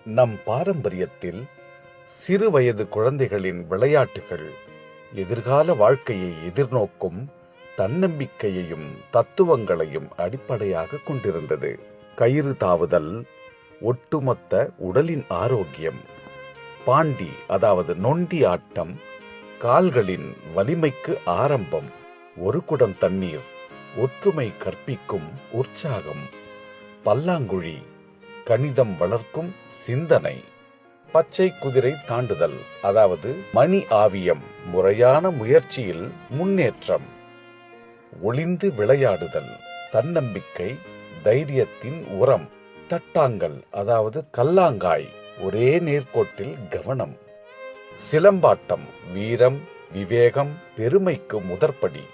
நம் பாரம்பரியத்தில் சிறு வயது குழந்தைகளின் விளையாட்டுகள் எதிர்கால வாழ்க்கையை எதிர்நோக்கும் தன்னம்பிக்கையையும் தத்துவங்களையும் அடிப்படையாக கொண்டிருந்தது. கயிறு தாவுதல், ஒட்டுமொத்த உடலின் ஆரோக்கியம், பாண்டி அதாவது நொண்டி ஆட்டம், கால்களின் வலிமைக்கு ஆரம்பம், ஒரு குடம் தண்ணீர், ஒற்றுமை கற்பிக்கும் உற்சாகம், பல்லாங்குழி, கணிதம் வளர்க்கும் சிந்தனை, பச்சை குதிரை தாண்டுதல் அதாவது மணி ஆவியம், முறையான முயற்சியில் முன்னேற்றம், ஒளிந்து விளையாடுதல், தன்னம்பிக்கை, தைரியத்தின் உரம், தட்டாங்கல் அதாவது கல்லாங்காய், ஒரே நேர்கோட்டில் கவனம், சிலம்பாட்டம், வீரம், விவேகம், பெருமைக்கு முதற்படி,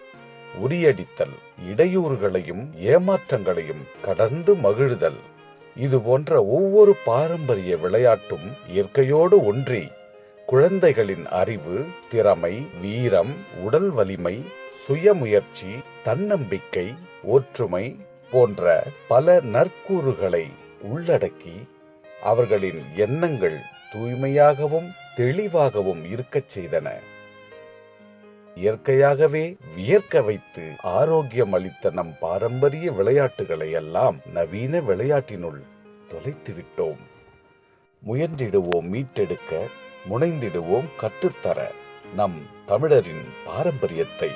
உரியடித்தல், இடையூறுகளையும் ஏமாற்றங்களையும் கடந்து மகிழ்தல். இது போன்ற ஒவ்வொரு பாரம்பரிய விளையாட்டும் இயற்கையோடு ஒன்றி குழந்தைகளின் அறிவு, திறமை, வீரம், உடல் வலிமை, சுயமுயற்சி, தன்னம்பிக்கை, ஒற்றுமை போன்ற பல நற்கூறுகளை உள்ளடக்கி அவர்களின் எண்ணங்கள் தூய்மையாகவும் தெளிவாகவும் இருக்கச் செய்தன. இயற்கையாகவே வியர்க்க வைத்து ஆரோக்கியம் அளித்த நம் பாரம்பரிய விளையாட்டுகளை எல்லாம் நவீன விளையாட்டினுள் தொலைத்துவிட்டோம். முயன்றிடுவோம் மீட்டெடுக்க, முனைந்திடுவோம் கற்றுத்தர நம் தமிழரின் பாரம்பரியத்தை.